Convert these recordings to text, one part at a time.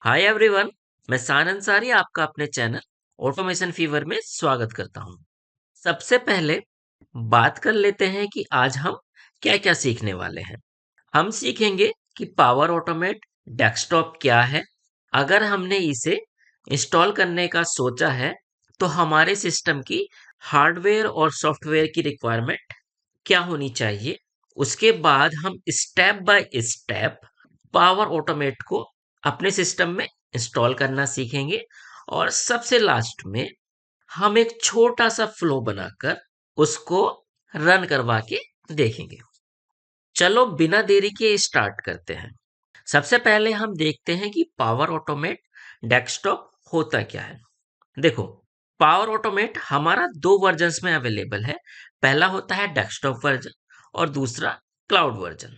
Hi everyone. मैं सान अंसारी आपका अपने चैनल ऑटोमेशन फीवर में स्वागत करता हूं। सबसे पहले बात कर लेते हैं कि आज हम क्या-क्या सीखने वाले हैं। हम सीखेंगे कि पावर ऑटोमेट डेस्कटॉप क्या है। अगर हमने इसे इंस्टॉल करने का सोचा है तो हमारे सिस्टम की हार्डवेयर और सॉफ्टवेयर की रिक्वायरमेंट क्या होनी चाहिए। उसके बाद हम step by step power automate को अपने सिस्टम में इंस्टॉल करना सीखेंगे और सबसे लास्ट में हम एक छोटा सा फ्लो बनाकर उसको रन करवा के देखेंगे। चलो बिना देरी के स्टार्ट करते हैं। सबसे पहले हम देखते हैं कि पावर ऑटोमेट डेस्कटॉप होता क्या है। देखो, पावर ऑटोमेट हमारा दो वर्जन्स में अवेलेबल है। पहला होता है डेस्कटॉप वर्जन और दूसरा क्लाउड वर्जन।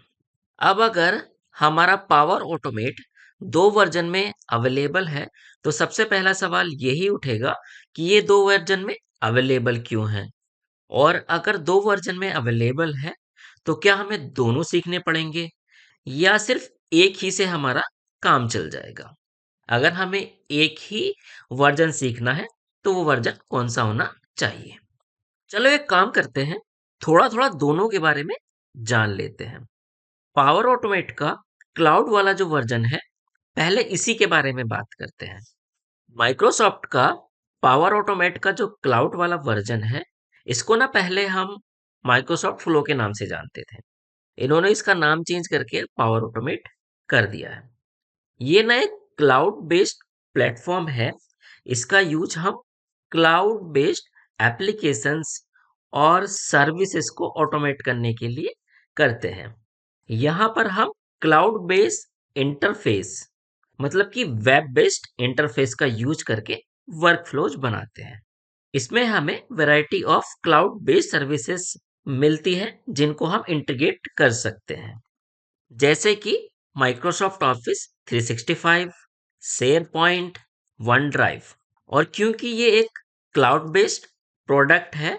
अब अगर हमारा पावर ऑटोमेट दो वर्जन में अवेलेबल है तो सबसे पहला सवाल यही उठेगा कि ये दो वर्जन में अवेलेबल क्यों है, और अगर दो वर्जन में अवेलेबल है तो क्या हमें दोनों सीखने पड़ेंगे या सिर्फ एक ही से हमारा काम चल जाएगा। अगर हमें एक ही वर्जन सीखना है तो वो वर्जन कौन सा होना चाहिए। चलो एक काम करते हैं, थोड़ा थोड़ा दोनों के बारे में जान लेते हैं। पावर ऑटोमेट का क्लाउड वाला जो वर्जन है, पहले इसी के बारे में बात करते हैं। माइक्रोसॉफ्ट का पावर ऑटोमेट का जो क्लाउड वाला वर्जन है, इसको ना पहले हम माइक्रोसॉफ्ट फ्लो के नाम से जानते थे। इन्होंने इसका नाम चेंज करके पावर ऑटोमेट कर दिया है। ये ना एक क्लाउड बेस्ड प्लेटफॉर्म है। इसका यूज हम क्लाउड बेस्ड एप्लीकेशंस और सर्विसेज को ऑटोमेट करने के लिए करते हैं। यहाँ पर हम क्लाउड बेस्ड इंटरफेस, मतलब कि वेब बेस्ड इंटरफेस का यूज करके वर्क फ्लोज बनाते हैं। इसमें हमें variety of cloud based services मिलती है जिनको हम इंटीग्रेट कर सकते हैं, जैसे कि Microsoft office 365, share point, one drive. और क्योंकि ये एक क्लाउड बेस्ड प्रोडक्ट है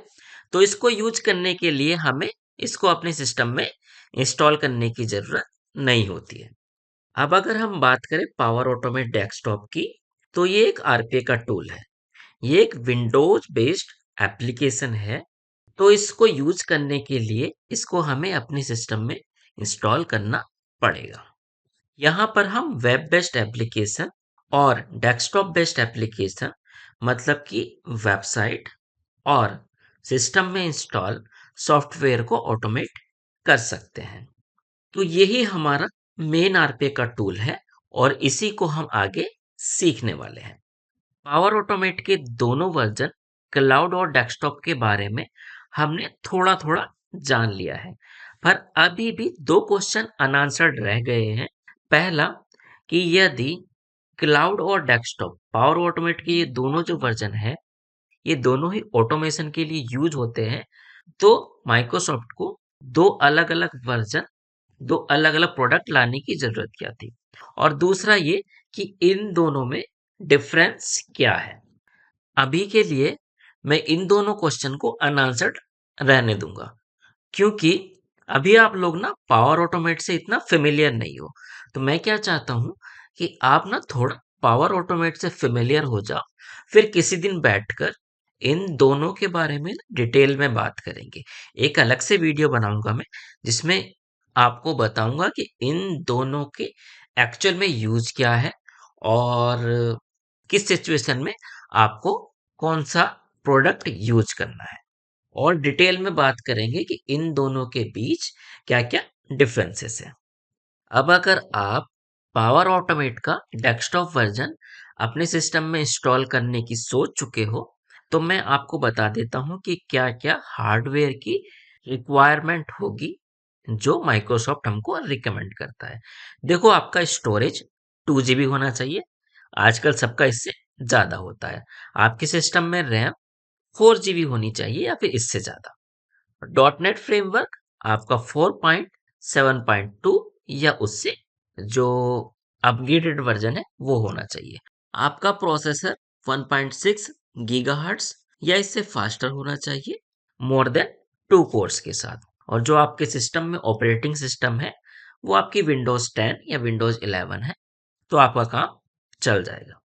तो इसको यूज करने के लिए हमें इसको अपने सिस्टम में इंस्टॉल करने की जरूरत नहीं होती है। अब अगर हम बात करें पावर ऑटोमेट डेस्कटॉप की, तो ये एक आरपीए का टूल है। ये एक विंडोज बेस्ड एप्लीकेशन है। तो इसको यूज करने के लिए इसको हमें अपने सिस्टम में इंस्टॉल करना पड़ेगा। यहाँ पर हम वेब बेस्ड एप्लीकेशन और डेस्कटॉप बेस्ड एप्लीकेशन, मतलब कि वेबसाइट और सिस्टम में इंस्टॉल सॉफ्टवेयर को ऑटोमेट कर सकते हैं। तो यही हमारा मेन आरपीए का टूल है और इसी को हम आगे सीखने वाले हैं। पावर ऑटोमेट के दोनों वर्जन क्लाउड और डेस्कटॉप के बारे में हमने थोड़ा थोड़ा जान लिया है, पर अभी भी दो क्वेश्चन अनआंसर्ड रह गए हैं। पहला, कि यदि क्लाउड और डेस्कटॉप पावर ऑटोमेट के ये दोनों जो वर्जन है, ये दोनों ही ऑटोमेशन के लिए यूज होते हैं, तो माइक्रोसॉफ्ट को दो अलग अलग वर्जन, दो अलग अलग प्रोडक्ट लाने की जरूरत क्या थी। और दूसरा ये कि इन दोनों में डिफरेंस क्या है। अभी के लिए मैं इन दोनों क्वेश्चन को अनआंसर्ड रहने दूंगा, क्योंकि अभी आप लोग ना पावर ऑटोमेट से इतना फेमिलियर नहीं हो। तो मैं क्या चाहता हूं कि आप ना थोड़ा पावर ऑटोमेट से फेमिलियर हो जाओ, फिर किसी दिन बैठकर इन दोनों के बारे में डिटेल में बात करेंगे। एक अलग से वीडियो बनाऊंगा मैं, जिसमें आपको बताऊंगा कि इन दोनों के एक्चुअल में यूज क्या है और किस सिचुएशन में आपको कौन सा प्रोडक्ट यूज करना है, और डिटेल में बात करेंगे कि इन दोनों के बीच क्या-क्या डिफरेंसेस हैं। अब अगर आप पावर ऑटोमेट का डेस्कटॉप वर्जन अपने सिस्टम में इंस्टॉल करने की सोच चुके हो, तो मैं आपको बता देता हूं कि क्या-क्या हार्डवेयर की रिक्वायरमेंट होगी जो माइक्रोसॉफ्ट हमको रिकमेंड करता है। देखो, आपका स्टोरेज 2 GB होना चाहिए। आजकल सबका इससे ज़्यादा होता है। आपके सिस्टम में रैम 4 GB होनी चाहिए या फिर इससे ज़्यादा। डॉट नेट फ्रेमवर्क आपका 4.7.2 या उससे जो अपग्रेडेड वर्जन है वो होना चाहिए। आपका प्रोसेसर 1.6 गीगाहर्ट्ज या इससे फास्टर होना चाहिए, मोर देन 2 कोर्स के साथ। और जो आपके सिस्टम में ऑपरेटिंग सिस्टम है वो आपकी विंडोज 10 या विंडोज 11 है, तो आपका काम चल जाएगा।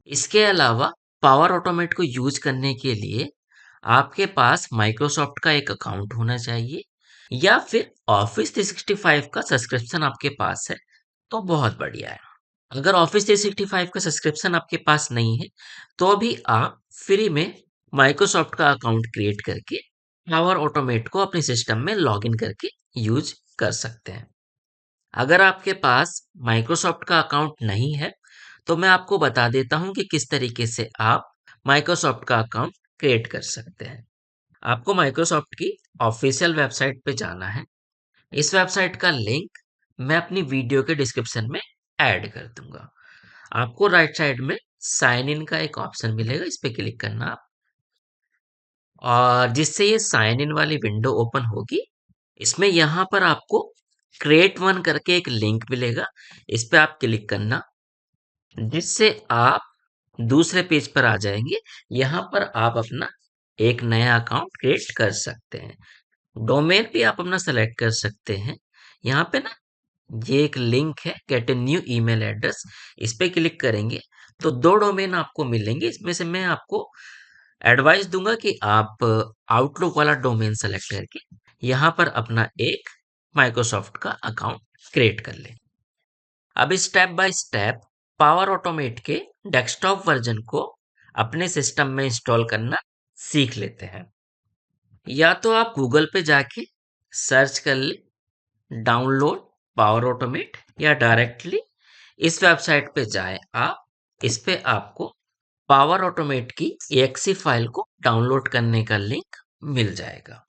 इसके अलावा पावर ऑटोमेट को यूज करने के लिए आपके पास माइक्रोसॉफ्ट का एक अकाउंट होना चाहिए या फिर ऑफिस 365 का सब्सक्रिप्शन आपके पास है तो बहुत बढ़िया है। अगर ऑफिस 365 का सब्सक्रिप्शन आपके पास नहीं है तो भी आप फ्री में माइक्रोसॉफ्ट का अकाउंट क्रिएट करके पावर ऑटोमेट को अपने सिस्टम में लॉगिन करके यूज कर सकते हैं। अगर आपके पास माइक्रोसॉफ्ट का अकाउंट नहीं है तो मैं आपको बता देता हूं कि किस तरीके से आप माइक्रोसॉफ्ट का अकाउंट क्रिएट कर सकते हैं। आपको माइक्रोसॉफ्ट की ऑफिशियल वेबसाइट पे जाना है। इस वेबसाइट का लिंक मैं अपनी वीडियो के डिस्क्रिप्शन में ऐड कर दूंगा। आपको राइट साइड में साइन इन का एक ऑप्शन मिलेगा, इस पे क्लिक करना आप, और जिससे ये साइन इन वाली विंडो ओपन होगी। इसमें यहाँ पर आपको क्रिएट वन करके एक लिंक मिलेगा, इस पे आप क्लिक करना, जिससे आप दूसरे पेज पर आ जाएंगे। यहाँ पर आप अपना एक नया अकाउंट क्रिएट कर सकते हैं। डोमेन भी आप अपना सेलेक्ट कर सकते हैं। यहाँ पे ना ये एक लिंक है, gate a new email address, इस पे क्लिक करेंगे तो दो डोमेन आपको मिलेंगे। इसमें से मैं आपको एडवाइस दूंगा कि आप आउटलुक वाला डोमेन सेलेक्ट करके यहाँ पर अपना एक माइक्रोसॉफ्ट का अकाउंट क्रिएट कर लें। अब step by step power automate के डेस्कटॉप वर्जन को अपने सिस्टम में इंस्टॉल करना सीख लेते हैं। या तो आप गूगल पे जाके सर्च कर ले डाउनलोड पावर ऑटोमेट, या डायरेक्टली इस वेबसाइट पे जाए आप, इस पे आपको पावर ऑटोमेट की exe फाइल को डाउनलोड करने का लिंक मिल जाएगा।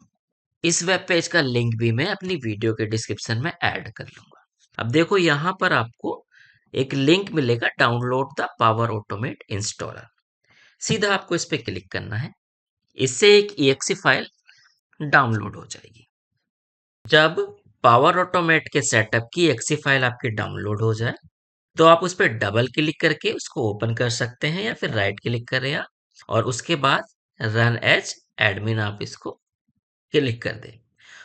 इस वेब पेज का लिंक भी मैं अपनी वीडियो के डिस्क्रिप्शन में ऐड कर लूंगा। अब देखो यहाँ पर आपको एक लिंक मिलेगा, download the power automate installer. सीधा आपको इस पे क्लिक करना है, इससे एक exe फाइल डाउनलोड हो जाएगी। जब पावर ऑटोमेट के सेटअप की exe फाइल आपकी डाउनलोड हो जाए तो आप उस पर डबल क्लिक करके उसको ओपन कर सकते हैं, या फिर राइट क्लिक करें आप, और उसके बाद रन एज एडमिन आप इसको क्लिक कर दें।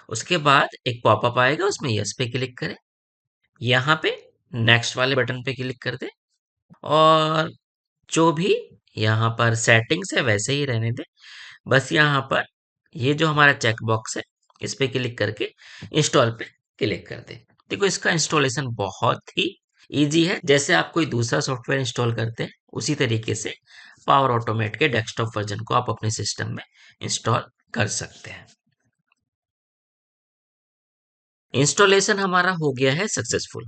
उसके बाद एक पॉपअप आएगा, उसमें यस पे क्लिक करें, यहाँ पे नेक्स्ट वाले बटन पे क्लिक कर दें, और जो भी यहाँ पर सेटिंग्स है वैसे ही रहने दें। बस यहाँ पर ये जो हमारा चेक बॉक्स है इस पे क्लिक करके इंस्टॉल पे क्लिक कर दें। देखो इसका इंस्टॉलेशन बहुत ही इजी है, जैसे आप कोई दूसरा सॉफ्टवेयर इंस्टॉल करते हैं उसी तरीके से पावर ऑटोमेट के डेस्कटॉप वर्जन को आप अपने सिस्टम में इंस्टॉल कर सकते हैं। इंस्टॉलेशन हमारा हो गया है सक्सेसफुल।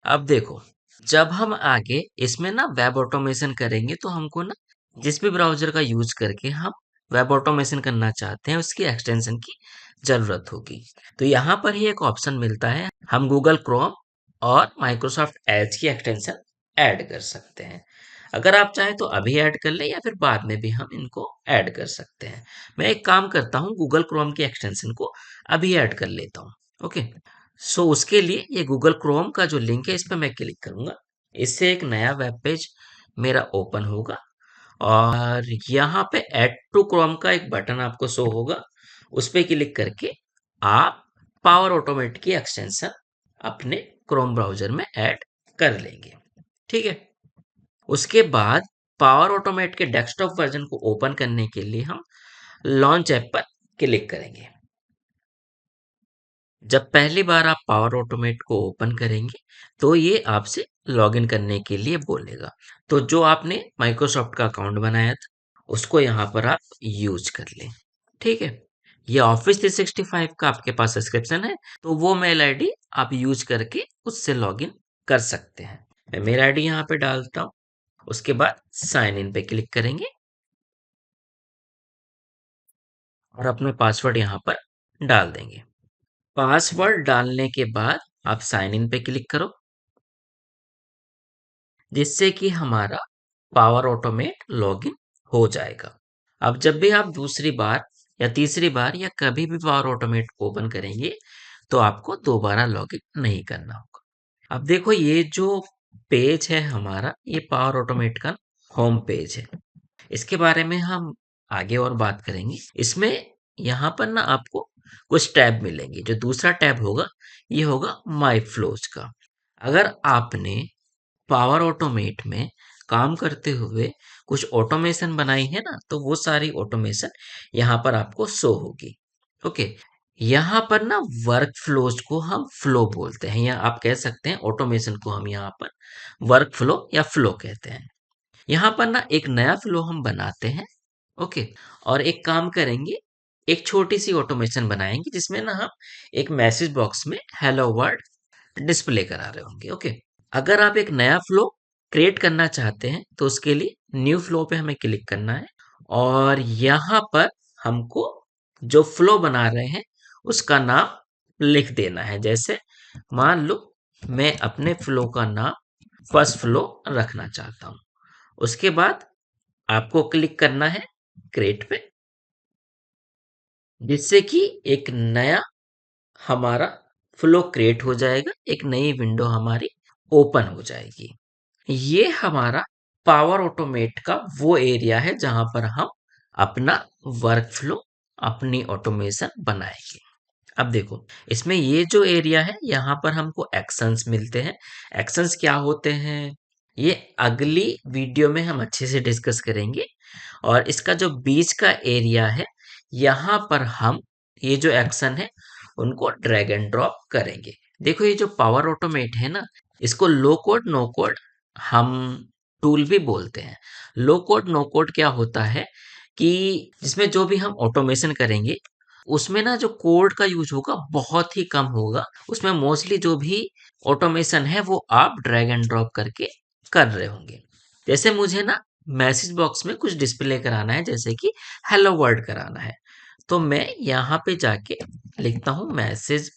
अब देखो, जब हम आगे इसमें ना वेब ऑटोमेशन करेंगे तो हमको ना जिस भी ब्राउजर का यूज करके हम वेब ऑटोमेशन करना चाहते हैं उसकी एक्सटेंशन की जरूरत होगी। तो यहाँ पर ही एक ऑप्शन मिलता है, हम गूगल क्रोम और माइक्रोसॉफ्ट एज की एक्सटेंशन ऐड कर सकते हैं। अगर आप चाहें तो अभी ऐड कर लें या फिर बाद में भी हम इनको ऐड कर सकते हैं। मैं एक काम करता हूँ, गूगल क्रोम की एक्सटेंशन को अभी ऐड कर लेता हूँ। ओके, सो उसके लिए ये गूगल क्रोम का जो लिंक है इस पर मैं क्लिक करूंगा, इससे एक नया वेब पेज मेरा ओपन होगा, और यहाँ पे ऐड टू क्रोम का एक बटन आपको शो होगा, उस पर क्लिक करके आप पावर ऑटोमेट की एक्सटेंशन अपने क्रोम ब्राउजर में ऐड कर लेंगे। ठीक है, उसके बाद पावर ऑटोमेट के डेस्कटॉप वर्जन को ओपन करने के लिए हम लॉन्च ऐप पर क्लिक करेंगे। जब पहली बार आप पावर ऑटोमेट को ओपन करेंगे तो ये आपसे लॉगिन करने के लिए बोलेगा। तो जो आपने माइक्रोसॉफ्ट का अकाउंट बनाया था उसको यहाँ पर आप यूज कर लें। ठीक है, ये ऑफिस 365 का आपके पास सब्सक्रिप्शन है तो वो मेल आईडी आप यूज करके उससे लॉगिन कर सकते हैं। मैं मेल आईडी यहाँ पे डालता हूँ, उसके बाद साइन इन पे क्लिक करेंगे और अपना पासवर्ड यहाँ पर डाल देंगे। पासवर्ड डालने के बाद आप साइन इन पे क्लिक करो, जिससे कि हमारा पावर ऑटोमेट लॉगिन हो जाएगा। अब जब भी आप दूसरी बार या तीसरी बार या कभी भी पावर ऑटोमेट ओपन करेंगे तो आपको दोबारा लॉगिन नहीं करना होगा। अब देखो ये जो पेज है हमारा, ये पावर ऑटोमेट का होम पेज है। इसके बारे में हम आगे और बात करेंगे। इसमें यहाँ पर ना आपको कुछ टैब मिलेंगे। जो दूसरा टैब होगा ये होगा माई फ्लोज का। अगर आपने पावर ऑटोमेट में काम करते हुए कुछ ऑटोमेशन बनाई है ना, तो वो सारी ऑटोमेशन यहाँ पर आपको शो होगी। ओके, यहाँ पर ना वर्क फ्लोज को हम फ्लो बोलते हैं, या आप कह सकते हैं ऑटोमेशन को हम यहाँ पर वर्क फ्लो या फ्लो कहते हैं। यहाँ पर ना एक नया फ्लो हम बनाते हैं। ओके, और एक काम करेंगे, एक छोटी सी ऑटोमेशन बनाएंगे जिसमें ना हम एक मैसेज बॉक्स में हेलो वर्ल्ड डिस्प्ले करा रहे होंगे। ओके, अगर आप एक नया फ्लो क्रिएट करना चाहते हैं तो उसके लिए न्यू फ्लो पे हमें क्लिक करना है, और यहाँ पर हमको जो फ्लो बना रहे हैं उसका नाम लिख देना है। जैसे मान लो मैं अपने फ्लो का नाम फर्स्ट फ्लो रखना चाहता हूँ। उसके बाद आपको क्लिक करना है क्रिएट पे, जिससे कि एक नया हमारा फ्लो क्रिएट हो जाएगा, एक नई विंडो हमारी ओपन हो जाएगी। ये हमारा पावर ऑटोमेट का वो एरिया है जहां पर हम अपना वर्क फ्लो, अपनी ऑटोमेशन बनाएंगे। अब देखो, इसमें ये जो एरिया है यहाँ पर हमको एक्शंस मिलते हैं। एक्शंस क्या होते हैं ये अगली वीडियो में हम अच्छे से डिस्कस करेंगे। और इसका जो बीच का एरिया है, यहाँ पर हम ये जो एक्शन है उनको ड्रैग एंड ड्रॉप करेंगे। देखो, ये जो पावर ऑटोमेट है ना, इसको लो कोड नो कोड हम टूल भी बोलते हैं। लो कोड नो कोड क्या होता है कि जिसमें जो भी हम ऑटोमेशन करेंगे उसमें ना जो कोड का यूज होगा बहुत ही कम होगा। उसमें मोस्टली जो भी ऑटोमेशन है वो आप ड्रैग एंड ड्रॉप करके कर रहे होंगे। जैसे मुझे ना मैसेज बॉक्स में कुछ डिस्प्ले कराना है, जैसे कि हेलो वर्ल्ड कराना है, तो मैं यहाँ पे जाके लिखता हूँ मैसेज,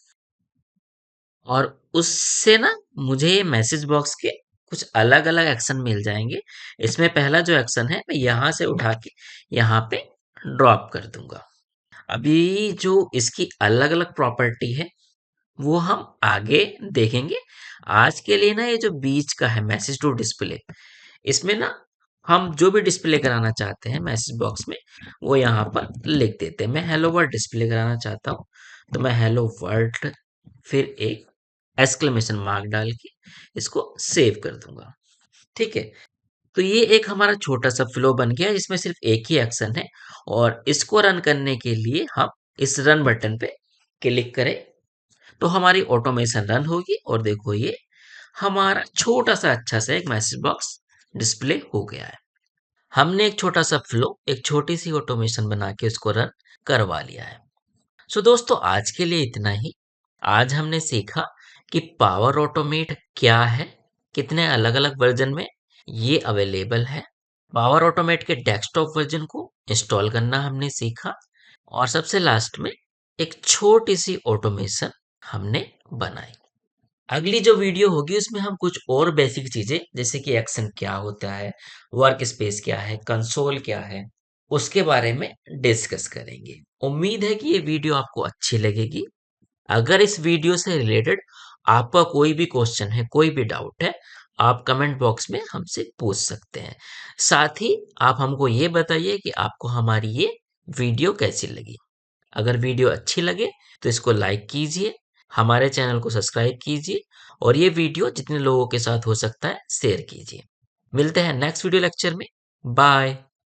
और उससे ना मुझे ये मैसेज बॉक्स के कुछ अलग अलग एक्शन मिल जाएंगे। इसमें पहला जो एक्शन है मैं यहाँ से उठा के यहाँ पे ड्रॉप कर दूंगा। अभी जो इसकी अलग अलग प्रॉपर्टी है वो हम आगे देखेंगे। आज के लिए ना ये जो बीच का है मैसेज टू डिस्प्ले, इसमें ना हम जो भी डिस्प्ले कराना चाहते हैं मैसेज बॉक्स में वो यहाँ पर लिख देते हैं। मैं हेलो वर्ल्ड डिस्प्ले कराना चाहता हूँ तो मैं हेलो वर्ल्ड फिर एक एक्सक्लेमेशन मार्क डाल के इसको सेव कर दूंगा। ठीक है, तो ये एक हमारा छोटा सा फ्लो बन गया जिसमें सिर्फ एक ही एक्शन है, और इसको रन करने के लिए हम इस रन बटन पे क्लिक करें तो हमारी ऑटोमेशन रन होगी। और देखो, ये हमारा छोटा सा अच्छा सा एक मैसेज बॉक्स डिस्प्ले हो गया है। हमने एक छोटा सा फ्लो, एक छोटी सी ऑटोमेशन बना के उसको रन करवा लिया है। सो दोस्तों, आज के लिए इतना ही। आज हमने सीखा कि पावर ऑटोमेट क्या है, कितने अलग अलग वर्जन में ये अवेलेबल है। पावर ऑटोमेट के डेस्कटॉप वर्जन को इंस्टॉल करना हमने सीखा, और सबसे लास्ट में एक छोटी सी ऑटोमेशन हमने बनाई। अगली जो वीडियो होगी उसमें हम कुछ और बेसिक चीजें, जैसे कि एक्शन क्या होता है, वर्क स्पेस क्या है, कंसोल क्या है, उसके बारे में डिस्कस करेंगे। उम्मीद है कि ये वीडियो आपको अच्छी लगेगी। अगर इस वीडियो से रिलेटेड आपका कोई भी क्वेश्चन है, कोई भी डाउट है, आप कमेंट बॉक्स में हमसे पूछ सकते हैं। साथ ही आप हमको ये बताइए कि आपको हमारी ये वीडियो कैसी लगी। अगर वीडियो अच्छी लगे तो इसको लाइक कीजिए, हमारे चैनल को सब्सक्राइब कीजिए, और ये वीडियो जितने लोगों के साथ हो सकता है शेयर कीजिए। मिलते हैं नेक्स्ट वीडियो लेक्चर में। बाय।